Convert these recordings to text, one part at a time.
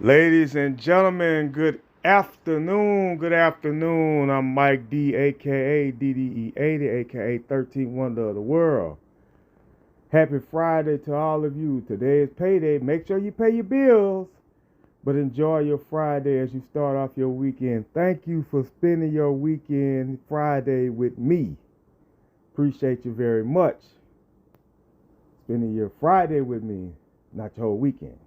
Ladies and gentlemen, good afternoon. Good afternoon. I'm Mike D, aka DDE80, aka 13 Wonder of the World. Happy Friday to all of you. Today is payday. Make sure you pay your bills, but enjoy your Friday as you start off your weekend. Thank you for spending your weekend Friday with me. Appreciate you very much. Spending your Friday with me, not your whole weekend.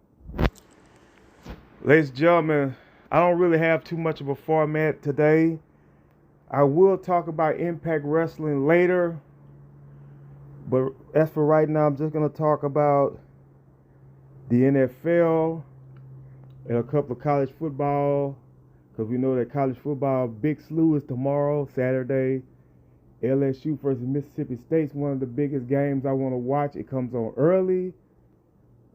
Ladies and gentlemen, I don't really have too much of a format today. I will talk about Impact Wrestling later, but as for right now, I'm just going to talk about the NFL and a couple of college football, because we know that college football big slew is tomorrow, Saturday. LSU versus Mississippi State's one of the biggest games I want to watch. It comes on early.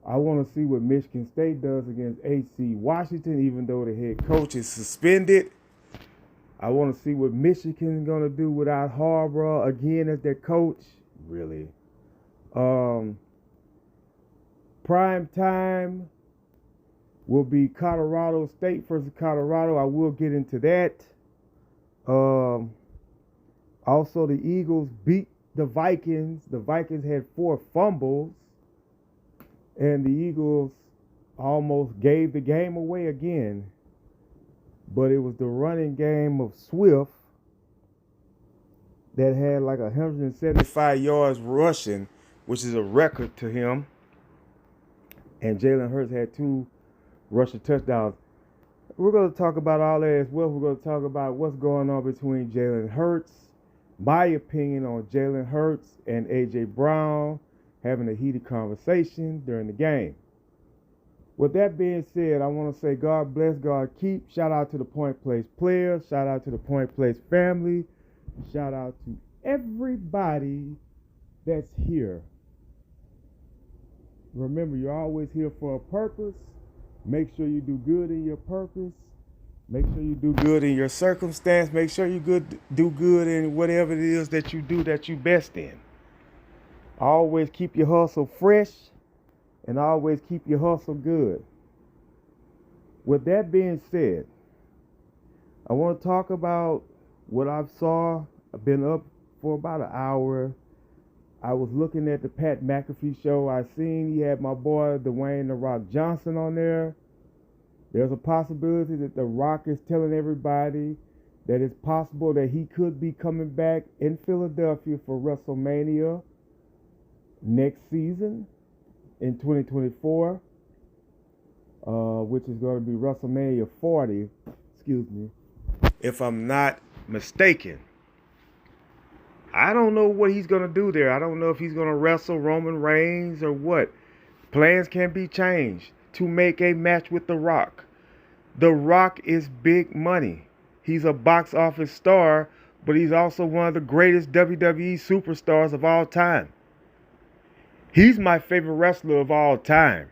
I want to see what Michigan State does against HC Washington, even though the head coach is suspended. I want to see what Michigan is going to do without Harbaugh again as their coach. Really. Prime time will be Colorado State versus Colorado. I will get into that. Also, the Eagles beat the Vikings. The Vikings had 4 fumbles. And the Eagles almost gave the game away again. But it was the running game of Swift that had like 175 yards rushing, which is a record to him. And Jalen Hurts had 2 rushing touchdowns. We're going to talk about all that as well. We're going to talk about what's going on between Jalen Hurts, my opinion on Jalen Hurts and A.J. Brown having a heated conversation during the game. With that being said, I want to say God bless, God keep. Shout out to the Point Place players. Shout out to the Point Place family. Shout out to everybody that's here. Remember, you're always here for a purpose. Make sure you do good in your purpose. Make sure you do good in your circumstance. Make sure you do good in whatever it is that you do that you best in. Always keep your hustle fresh and always keep your hustle good. With that being said, I want to talk about what I've saw. I've been up for about an hour. I was looking at the Pat McAfee show. I seen he had my boy Dwayne "The Rock" Johnson on there. There's a possibility that The Rock is telling everybody that it's possible that he could be coming back in Philadelphia for WrestleMania next season in 2024, which is going to be WrestleMania 40, if I'm not mistaken. I don't know what he's going to do there. I don't know if he's going to wrestle Roman Reigns or what. Plans can be changed to make a match with The Rock. The Rock is big money. He's a box office star, but he's also one of the greatest WWE superstars of all time. He's my favorite wrestler of all time.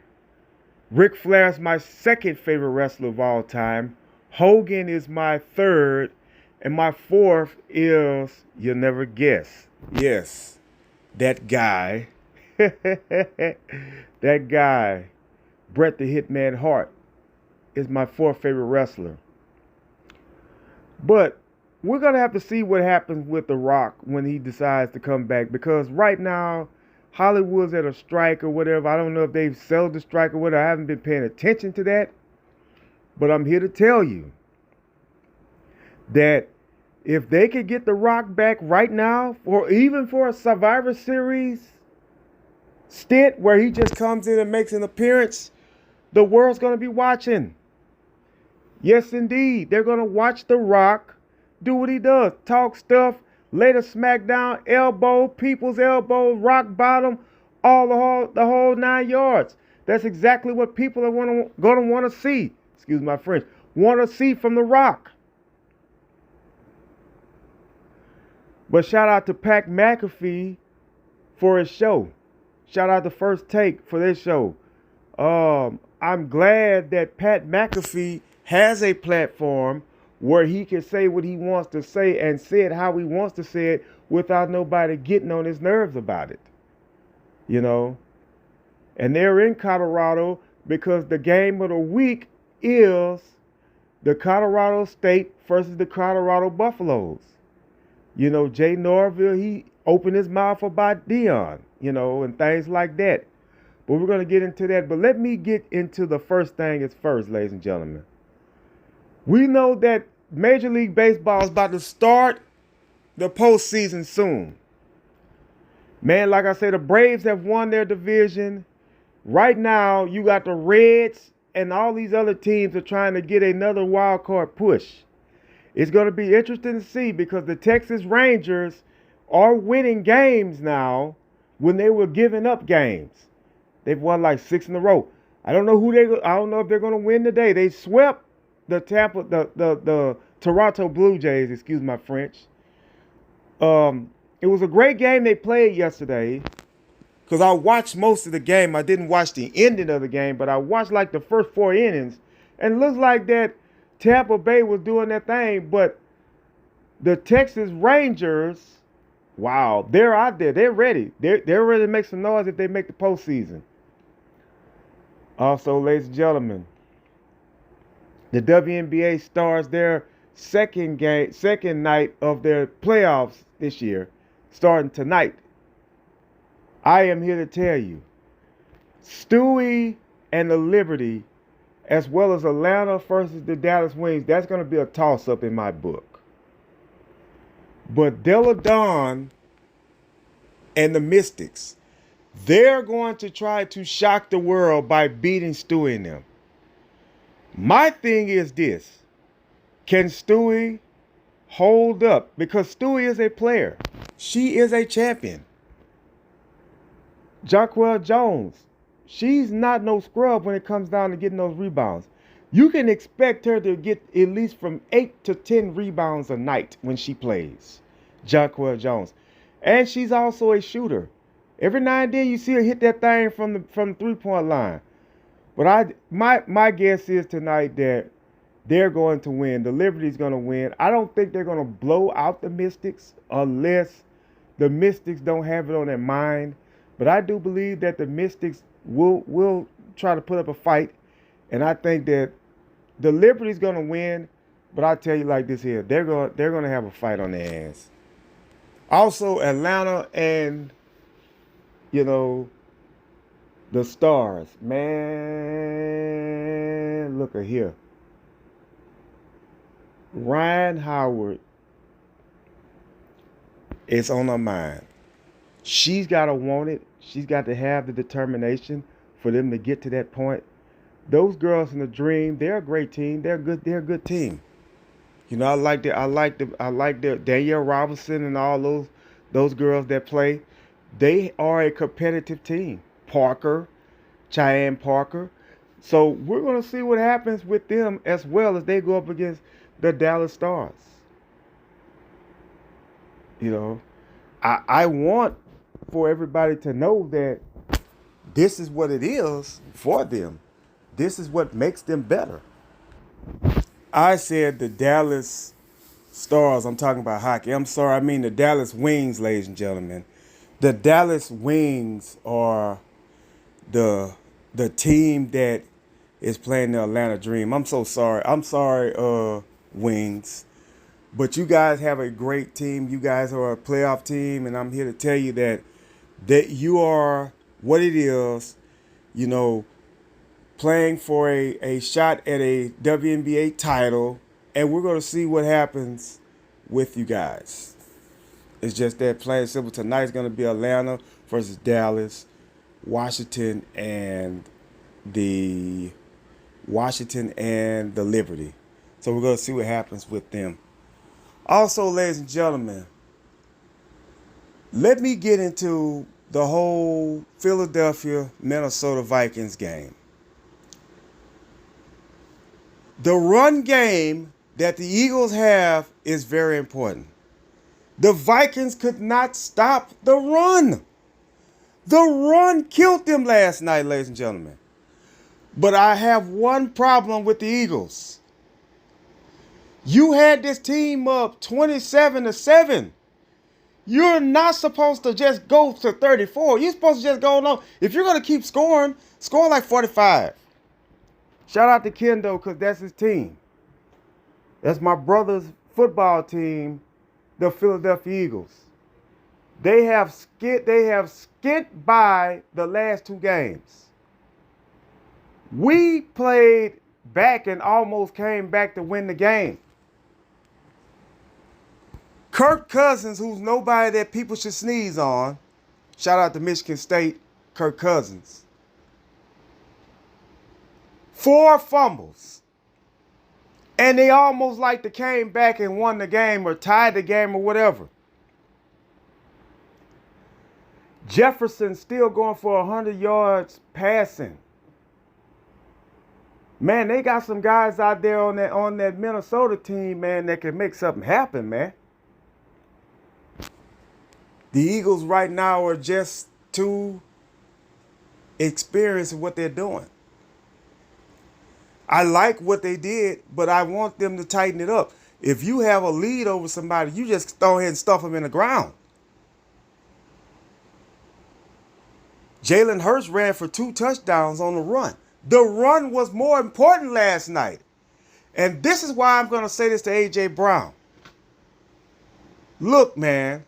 Ric Flair's my second favorite wrestler of all time. Hogan is my third. And my fourth is, you'll never guess. Yes, that guy. That guy, Bret the Hitman Hart, is my fourth favorite wrestler. But we're going to have to see what happens with The Rock when he decides to come back. Because right now, Hollywood's at a strike or whatever. I don't know if they've settled the strike or whatever. I haven't been paying attention to that. But I'm here to tell you that if they could get The Rock back right now, or even for a Survivor Series stint where he just comes in and makes an appearance, the world's going to be watching. Yes, indeed. They're going to watch The Rock do what he does. Talk stuff. Later smackdown, elbow, people's elbow, rock bottom, the whole 9 yards. That's exactly what people are going to want to see. Excuse my French. Want to see from The Rock. But shout out to Pat McAfee for his show. Shout out to First Take for this show. I'm glad that Pat McAfee has a platform where he can say what he wants to say and say it how he wants to say it without nobody getting on his nerves about it. You know? And they're in Colorado because the game of the week is the Colorado State versus the Colorado Buffaloes. You know, Jay Norville, he opened his mouth about Dion, you know, and things like that. But we're going to get into that. But let me get into the first thing is first, ladies and gentlemen. We know that Major League Baseball is about to start the postseason soon. Man, like I said, the Braves have won their division. Right now, you got the Reds and all these other teams are trying to get another wild card push. It's going to be interesting to see because the Texas Rangers are winning games now when they were giving up games. They've won like 6 in a row. I don't know if they're going to win today. They swept the Toronto Blue Jays, excuse my French. It was a great game they played yesterday because I watched most of the game. I didn't watch the ending of the game, but I watched like the first 4 innings. And it looks like that Tampa Bay was doing their thing, but the Texas Rangers, wow, they're out there. They're ready. They're ready to make some noise if they make the postseason. Also, ladies and gentlemen, the WNBA starts their second night of their playoffs this year, starting tonight. I am here to tell you, Stewie and the Liberty, as well as Atlanta versus the Dallas Wings, that's going to be a toss-up in my book. But Della Dawn and the Mystics, they're going to try to shock the world by beating Stewie and them. My thing is this. Can Stewie hold up? Because Stewie is a player. She is a champion. Jaquel Jones, she's not no scrub when it comes down to getting those rebounds. You can expect her to get at least from 8 to 10 rebounds a night when she plays. Jaquel Jones. And she's also a shooter. Every now and then you see her hit that thing from the 3-point line. But my guess is tonight that they're going to win. The Liberty's going to win. I don't think they're going to blow out the Mystics unless the Mystics don't have it on their mind. But I do believe that the Mystics will try to put up a fight. And I think that the Liberty's going to win. But I tell you like this here, they're going to have a fight on their ass. Also, Atlanta and, you know, the Stars. Man, look at here. Ryan Howard is on her mind. She's got to want it. She's got to have the determination for them to get to that point. Those girls in the Dream, they're a great team. They're a good team. You know, I like the Danielle Robinson and all those girls that play. They are a competitive team. Cheyenne Parker. So we're going to see what happens with them as well as they go up against the Dallas Stars. You know, I want for everybody to know that this is what it is for them. This is what makes them better. I said the Dallas Stars. I'm talking about hockey. I'm sorry. I mean the Dallas Wings, ladies and gentlemen. The Dallas Wings are the team that is playing the Atlanta Dream. I'm so sorry. I'm sorry, Wings. But you guys have a great team. You guys are a playoff team, and I'm here to tell you that you are what it is, you know, playing for a shot at a WNBA title, and we're going to see what happens with you guys. It's just that plain and simple. Tonight's going to be Atlanta versus Dallas, Washington and the Liberty. So we're going to see what happens with them. Also, ladies and gentlemen, let me get into the whole Philadelphia-Minnesota Vikings game. The run game that the Eagles have is very important. The Vikings could not stop the run. The run killed them last night, ladies and gentlemen. But I have one problem with the Eagles. You had this team up 27-7. You're not supposed to just go to 34. You're supposed to just go on. If you're going to keep scoring, score like 45. Shout out to Kendo because that's his team. That's my brother's football team, the Philadelphia Eagles. They have skint by the last two games. We played back and almost came back to win the game. Kirk Cousins, who's nobody that people should sneeze on. Shout out to Michigan State, Kirk Cousins. 4 fumbles. And they almost like they came back and won the game or tied the game or whatever. Jefferson still going for 100 yards passing. Man, they got some guys out there on that Minnesota team, man, that can make something happen, man. The Eagles right now are just too experienced in what they're doing. I like what they did, but I want them to tighten it up. If you have a lead over somebody, you just throw ahead and stuff them in the ground. Jalen Hurts ran for 2 touchdowns on the run. The run was more important last night. And this is why I'm going to say this to A.J. Brown. Look, man,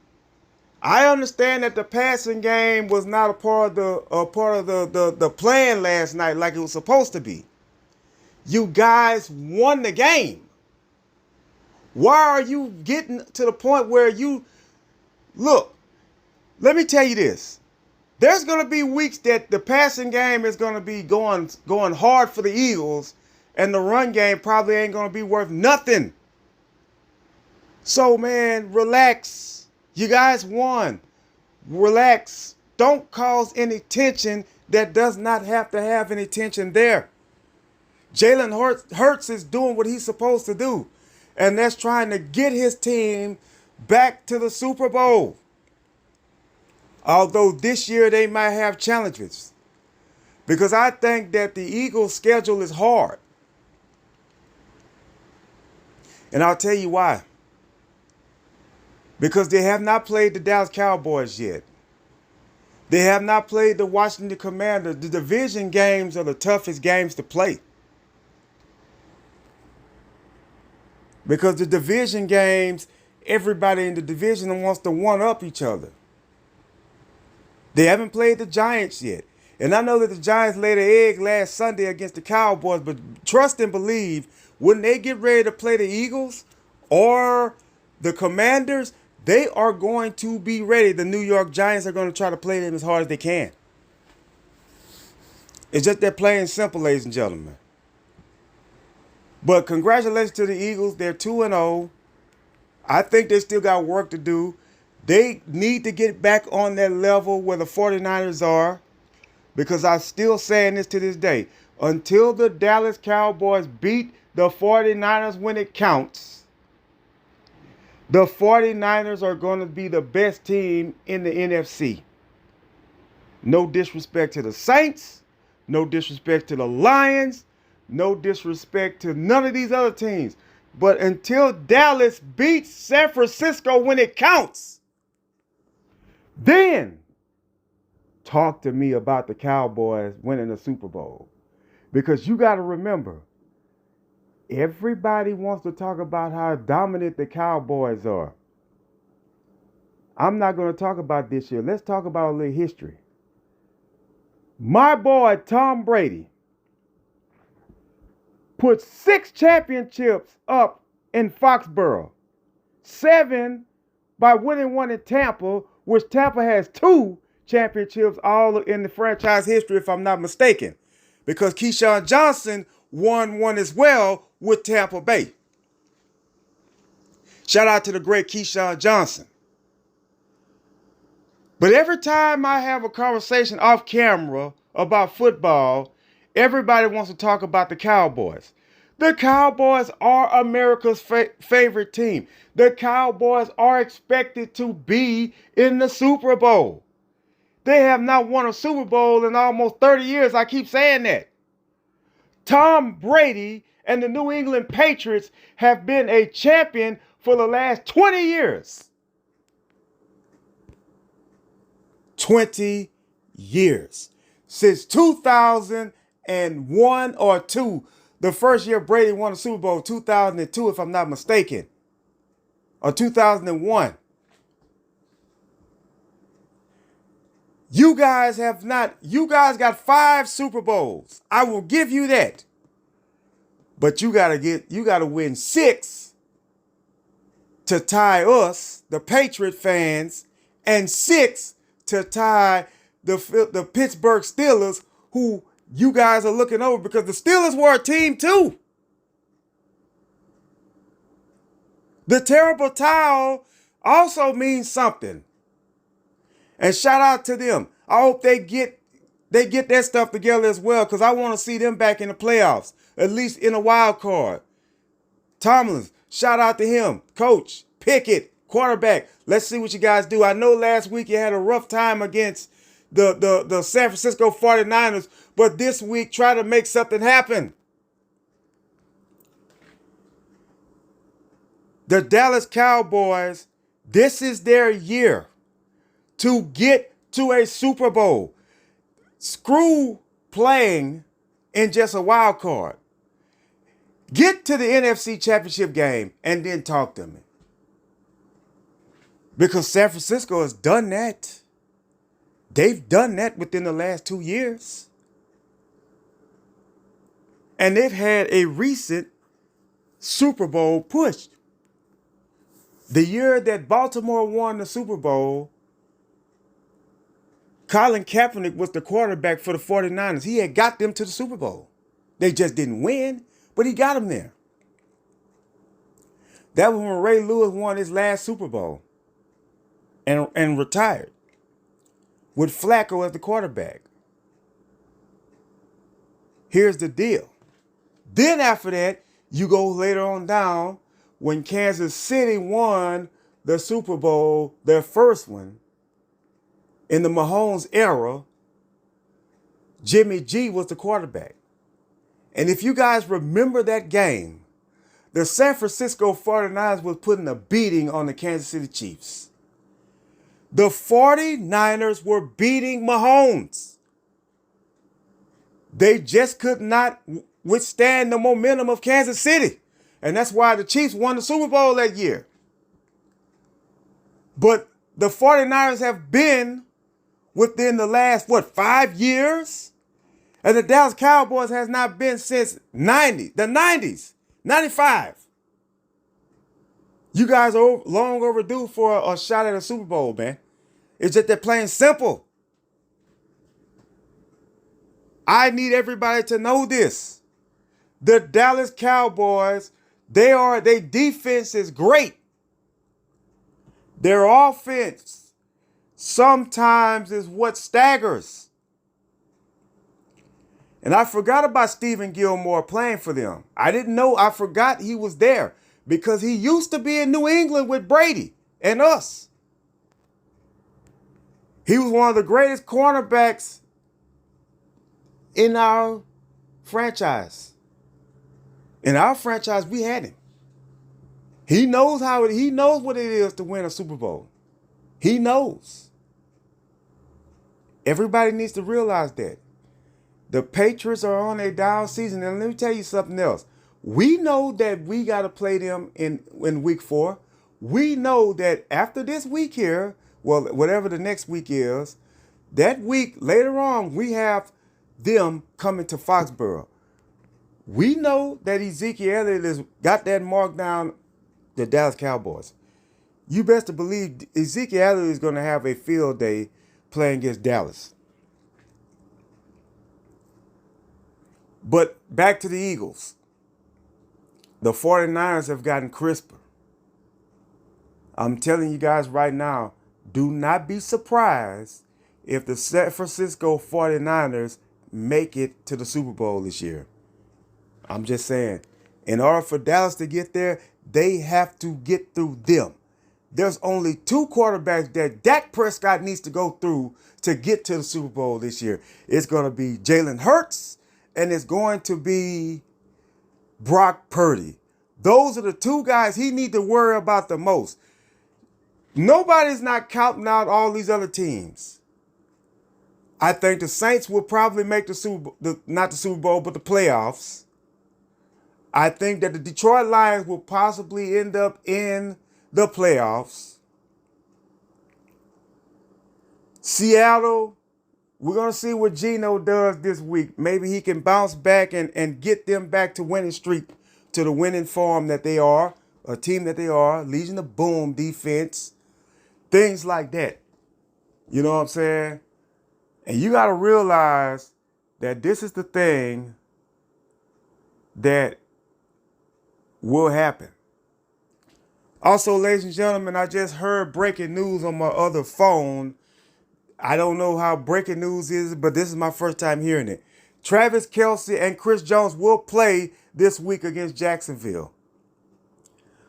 I understand that the passing game was not a part of the plan last night like it was supposed to be. You guys won the game. Why are you getting to the point where you look? Let me tell you this. There's going to be weeks that the passing game is going to be going hard for the Eagles, and the run game probably ain't going to be worth nothing. So, man, relax. You guys won. Relax. Don't cause any tension that does not have to have any tension there. Jalen Hurts is doing what he's supposed to do, and that's trying to get his team back to the Super Bowl. Although this year they might have challenges, because I think that the Eagles' schedule is hard. And I'll tell you why. Because they have not played the Dallas Cowboys yet. They have not played the Washington Commanders. The division games are the toughest games to play. Because the division games, everybody in the division wants to one-up each other. They haven't played the Giants yet. And I know that the Giants laid an egg last Sunday against the Cowboys, but trust and believe, when they get ready to play the Eagles or the Commanders, they are going to be ready. The New York Giants are going to try to play them as hard as they can. It's just that plain and simple, ladies and gentlemen. But congratulations to the Eagles. They're 2-0. I think they still got work to do. They need to get back on that level where the 49ers are, because I'm still saying this to this day. Until the Dallas Cowboys beat the 49ers when it counts, the 49ers are going to be the best team in the NFC. No disrespect to the Saints, no disrespect to the Lions, no disrespect to none of these other teams. But until Dallas beats San Francisco when it counts, then talk to me about the Cowboys winning the Super Bowl. Because you got to remember, everybody wants to talk about how dominant the Cowboys are. I'm not going to talk about this year. Let's talk about a little history. My boy Tom Brady put 6 championships up in Foxborough. 7 by winning one in Tampa, which Tampa has 2 championships all in the franchise history, if I'm not mistaken. Because Keyshawn Johnson won one as well with Tampa Bay. Shout out to the great Keyshawn Johnson. But every time I have a conversation off camera about football, everybody wants to talk about the Cowboys. The Cowboys are America's favorite team. The Cowboys are expected to be in the Super Bowl. They have not won a Super Bowl in almost 30 years. I keep saying that. Tom Brady and the New England Patriots have been a champion for the last 20 years. 20 years. Since 2000 2001 or 2. The first year Brady won the Super Bowl, 2002, if I'm not mistaken, or 2001. You guys got 5 Super Bowls. I will give you that. But you gotta win 6 to tie us, the Patriot fans, and 6 to tie the Pittsburgh Steelers, who you guys are looking over, because the Steelers were a team too. The terrible towel also means something. And shout out to them. I hope they get their stuff together as well, because I want to see them back in the playoffs, at least in a wild card. Tomlin, shout out to him. Coach, Pickett, quarterback. Let's see what you guys do. I know last week you had a rough time against the San Francisco 49ers, but this week try to make something happen. The Dallas Cowboys, this is their year to get to a Super Bowl. Screw playing in just a wild card. Get to the NFC Championship game and then talk to me. Because San Francisco has done that. They've done that within the last 2 years. And they've had a recent Super Bowl push. The year that Baltimore won the Super Bowl, Colin Kaepernick was the quarterback for the 49ers. He had got them to the Super Bowl. They just didn't win, but he got them there. That was when Ray Lewis won his last Super Bowl and retired with Flacco as the quarterback. Here's the deal. Then after that, you go later on down when Kansas City won the Super Bowl, their first one, in the Mahomes era. Jimmy G was the quarterback. And if you guys remember that game, the San Francisco 49ers was putting a beating on the Kansas City Chiefs. The 49ers were beating Mahomes. They just could not withstand the momentum of Kansas City. And that's why the Chiefs won the Super Bowl that year. But the 49ers have been within the last, 5 years? And the Dallas Cowboys has not been since the 90s, 95. You guys are long overdue for a shot at a Super Bowl, man. It's just that plain simple. I need everybody to know this. The Dallas Cowboys, their defense is great. Their offense sometimes is what staggers. And I forgot about Stephen Gilmore playing for them. I forgot he was there because he used to be in New England with Brady and us. He was one of the greatest cornerbacks in our franchise. In our franchise, we had him. He knows what it is to win a Super Bowl. He knows. Everybody needs to realize that. The Patriots are on a down season. And let me tell you something else. We know that we got to play them in week 4. We know that after this week here, well, whatever the next week is, that week later on, we have them coming to Foxborough. We know that Ezekiel Elliott has got that mark down the Dallas Cowboys. You best to believe Ezekiel Elliott is going to have a field day playing against Dallas. But back to the Eagles. The 49ers have gotten crisper. I'm telling you guys right now, do not be surprised if the San Francisco 49ers make it to the Super Bowl this year. I'm just saying, in order for Dallas to get there, they have to get through them. There's only 2 quarterbacks that Dak Prescott needs to go through to get to the Super Bowl this year. It's going to be Jalen Hurts and it's going to be Brock Purdy. Those are the 2 guys he needs to worry about the most. Nobody's not counting out all these other teams. I think the Saints will probably make not the Super Bowl, but the playoffs. I think that the Detroit Lions will possibly end up in the playoffs. Seattle, we're going to see what Geno does this week. Maybe he can bounce back and get them back to winning streak, to the winning form that they are, a team that they are, Legion of Boom defense, things like that. You know what I'm saying? And you got to realize that this is the thing that will happen. Also, ladies and gentlemen, I just heard breaking news on my other phone. I don't know how breaking news is, but this is my first time hearing it. Travis Kelce and Chris Jones will play this week against Jacksonville.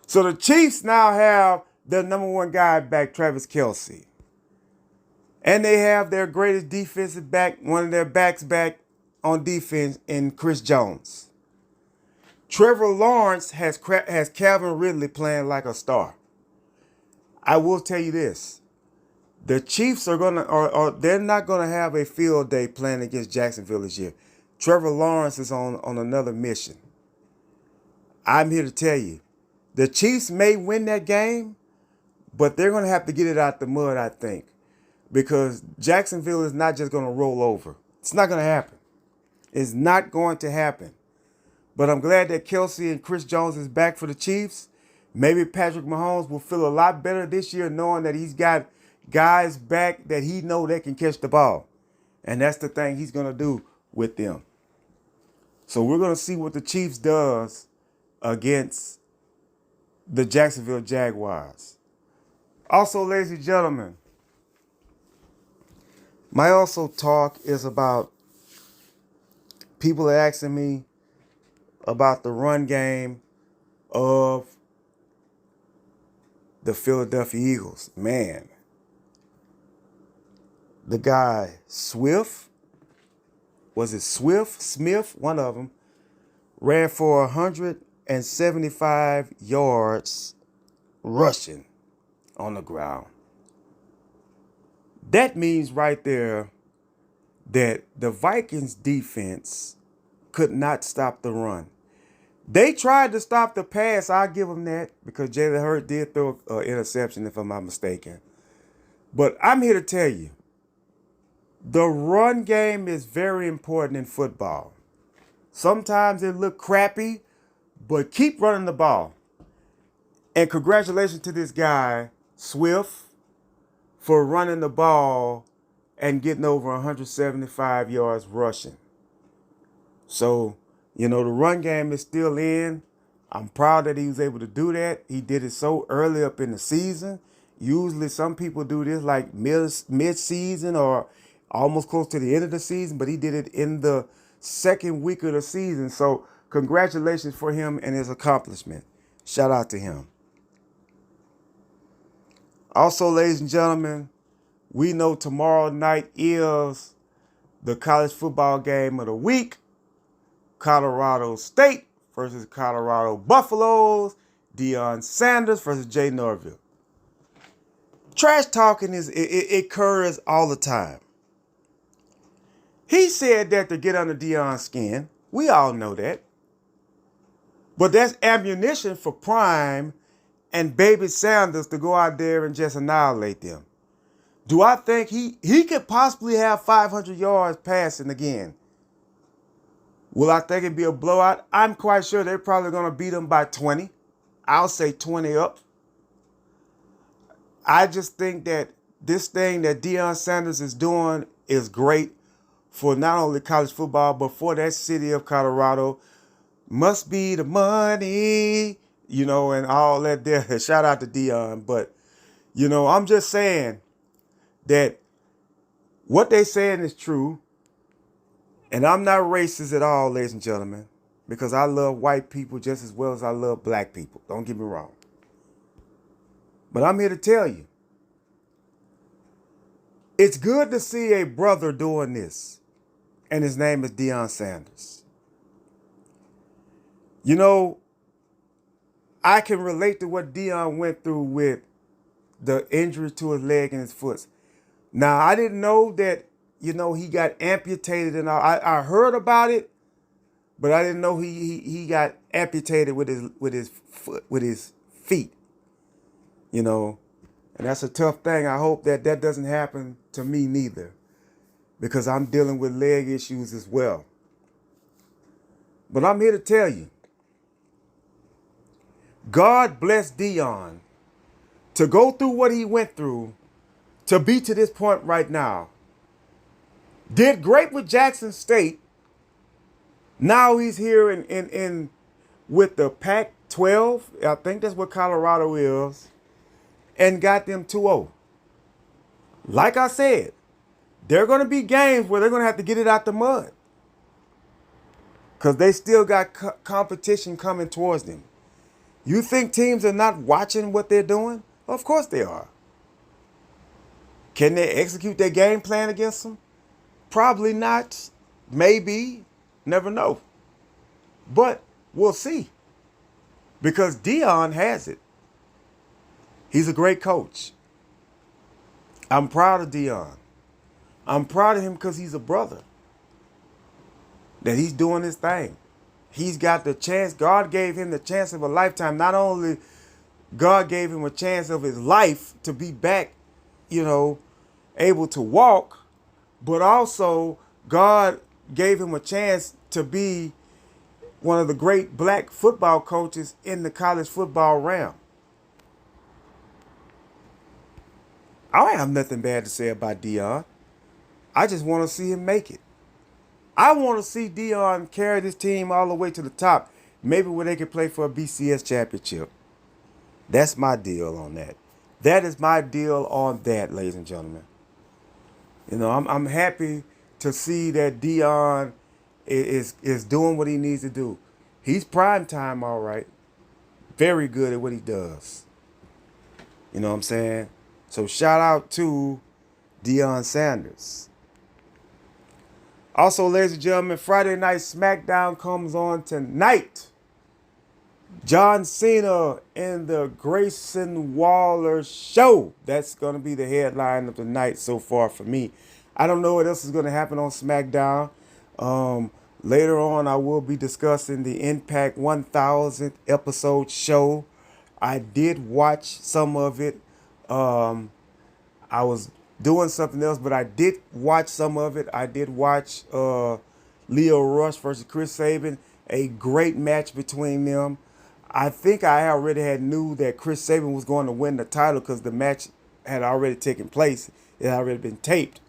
So the Chiefs now have their number one guy back, Travis Kelce. And they have their greatest defensive back, one of their backs back on defense in Chris Jones. Trevor Lawrence has Calvin Ridley playing like a star. I will tell you this. The Chiefs are they're not gonna have a field day playing against Jacksonville this year. Trevor Lawrence is on another mission. I'm here to tell you, the Chiefs may win that game, but they're gonna have to get it out the mud, I think, because Jacksonville is not just gonna roll over. It's not gonna happen. It's not going to happen. But I'm glad that Kelce and Chris Jones is back for the Chiefs. Maybe Patrick Mahomes will feel a lot better this year knowing that he's got guys back that he know that can catch the ball. And that's the thing he's going to do with them. So we're going to see what the Chiefs does against the Jacksonville Jaguars. Also, ladies and gentlemen, my also talk is about people are asking me about the run game of the Philadelphia Eagles. Man, the guy Smith, one of them, ran for 175 yards rushing on the ground. That means right there that the Vikings defense could not stop the run. They tried to stop the pass. I'll give them that, because Jalen Hurts did throw an interception, if I'm not mistaken. But I'm here to tell you, the run game is very important in football. Sometimes it look crappy, but keep running the ball. And congratulations to this guy, Swift, for running the ball and getting over 175 yards rushing. So, the run game is still in. I'm proud that he was able to do that. He did it so early up in the season. Usually some people do this like mid-season or almost close to the end of the season, but he did it in the second week of the season. So congratulations for him and his accomplishment. Shout out to him. Also, ladies and gentlemen, we know tomorrow night is the college football game of the week. Colorado State versus Colorado Buffaloes. Deion Sanders versus Jay Norville. Trash talking it occurs all the time. He said that to get under Deion's skin. We all know that. But that's ammunition for Prime and Baby Sanders to go out there and just annihilate them. Do I think he could possibly have 500 yards passing again? Will I think it'd be a blowout? I'm quite sure they're probably going to beat them by 20. I'll say 20 up. I just think that this thing that Deion Sanders is doing is great for not only college football, but for that city of Colorado. Must be the money, and all that there. Shout out to Deion. But, I'm just saying that what they saying is true. And I'm not racist at all, ladies and gentlemen, because I love white people just as well as I love black people. Don't get me wrong. But I'm here to tell you, it's good to see a brother doing this, and his name is Deion Sanders. I can relate to what Deion went through with the injury to his leg and his foot. Now, I didn't know that he got amputated and all. I heard about it, but I didn't know he got amputated with his feet. You know, and that's a tough thing. I hope that doesn't happen to me neither, because I'm dealing with leg issues as well. But I'm here to tell you, God bless Dion to go through what he went through to be to this point right now. Did great with Jackson State. Now he's here in with the Pac-12. I think that's what Colorado is, and got them 2-0. Like I said, there are going to be games where they're going to have to get it out the mud, because they still got competition coming towards them. You think teams are not watching what they're doing? Of course they are. Can they execute their game plan against them? Probably not. Maybe. Never know. But we'll see. Because Dion has it. He's a great coach. I'm proud of Dion. I'm proud of him because he's a brother. That he's doing his thing. He's got the chance. God gave him the chance of a lifetime. Not only God gave him a chance of his life to be back, able to walk, but also God gave him a chance to be one of the great black football coaches in the college football realm. I don't have nothing bad to say about Dion. I just want to see him make it. I want to see Dion carry this team all the way to the top. Maybe where they can play for a BCS championship. That's my deal on that. That is my deal on that, ladies and gentlemen. I'm happy to see that Dion is doing what he needs to do. He's prime time, all right. Very good at what he does. You know what I'm saying? So shout out to Deion Sanders. Also, ladies and gentlemen, Friday Night SmackDown comes on tonight. John Cena and the Grayson Waller Show. That's going to be the headline of the night so far for me. I don't know what else is going to happen on SmackDown. Later on, I will be discussing the Impact 1000th episode show. I did watch some of it. I was doing something else, but I did watch some of it. I did watch Leo Rush versus Chris Sabin, a great match between them. I think I already had knew that Chris Sabin was going to win the title because the match had already taken place. It had already been taped.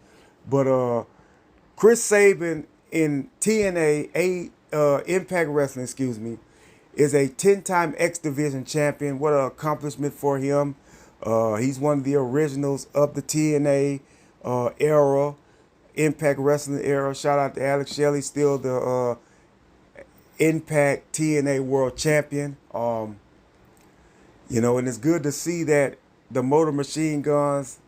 But Chris Sabin in TNA, Impact Wrestling, is a 10-time X Division champion. What an accomplishment for him. He's one of the originals of the TNA era, Impact Wrestling era. Shout out to Alex Shelley, still the Impact TNA World Champion. And it's good to see that the Motor Machine Guns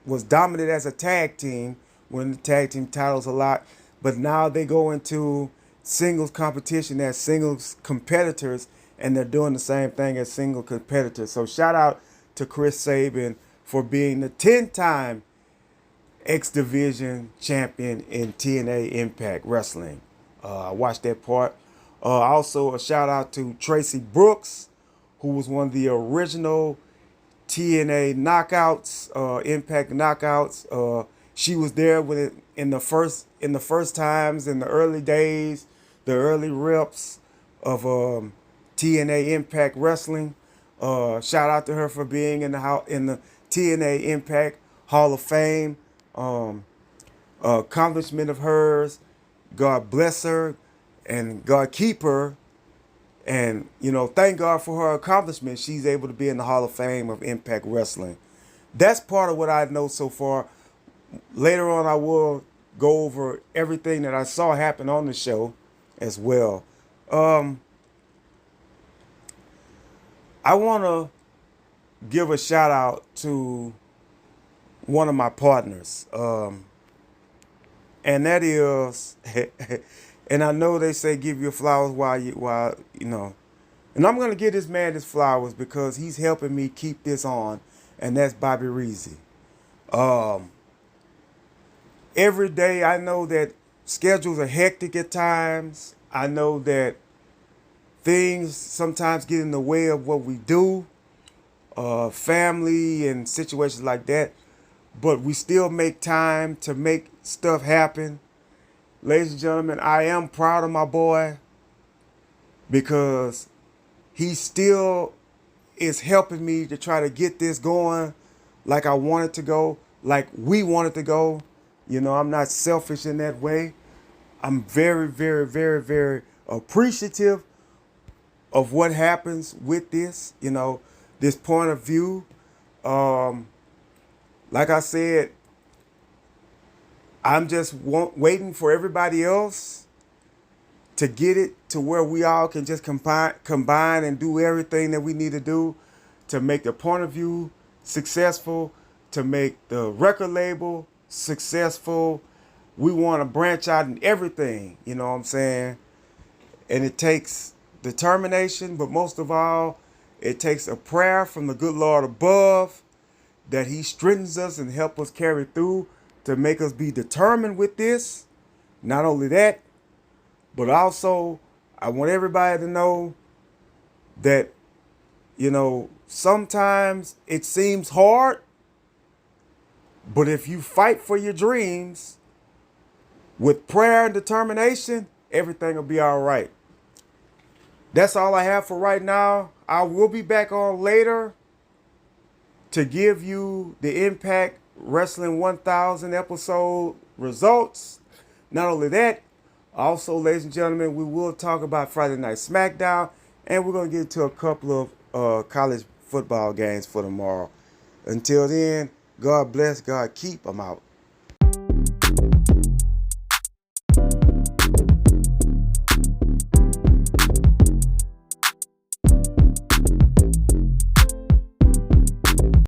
was dominant as a tag team, winning the tag team titles a lot. But now they go into singles competition as singles competitors, and they're doing the same thing as single competitors. So shout out to Chris Sabin for being the 10-time X Division champion in TNA Impact Wrestling. I watched that part. Also, a shout out to Tracy Brooks, who was one of the original TNA knockouts, Impact knockouts. She was there with it in the first times, in the early days, the early reps of TNA Impact Wrestling. Shout out to her for being in the TNA Impact Hall of Fame. Accomplishment of hers. God bless her and God keep her. And, thank God for her accomplishment. She's able to be in the Hall of Fame of Impact Wrestling. That's part of what I know so far. Later on, I will go over everything that I saw happen on the show as well. I want to give a shout out to one of my partners. And that is, and I know they say give your flowers while and I'm going to give this man his flowers because he's helping me keep this on, and that's Bobby Reezy. every day I know that schedules are hectic at times. I know that things sometimes get in the way of what we do, family and situations like that. But we still make time to make stuff happen. Ladies and gentlemen, I am proud of my boy because he still is helping me to try to get this going like I want it to go, like we want it to go. You know, I'm not selfish in that way. I'm very, very, very, very appreciative of what happens with this, you know, this point of view. Um, like I said, I'm just waiting for everybody else to get it to where we all can just combine and do everything that we need to do to make the point of view successful, to make the record label successful. We want to branch out in everything, you know what I'm saying? And it takes determination, but most of all, it takes a prayer from the good Lord above that he strengthens us and help us carry through to make us be determined with this. Not only that, but also I want everybody to know that, you know, sometimes it seems hard, but if you fight for your dreams with prayer and determination, everything will be all right. That's all I have for right now. I will be back on later to give you the Impact Wrestling 1000 episode results. Not only that, also, ladies and gentlemen, we will talk about Friday Night SmackDown, and we're going to get to a couple of college football games for tomorrow. Until then, God bless, God keep. I'm out.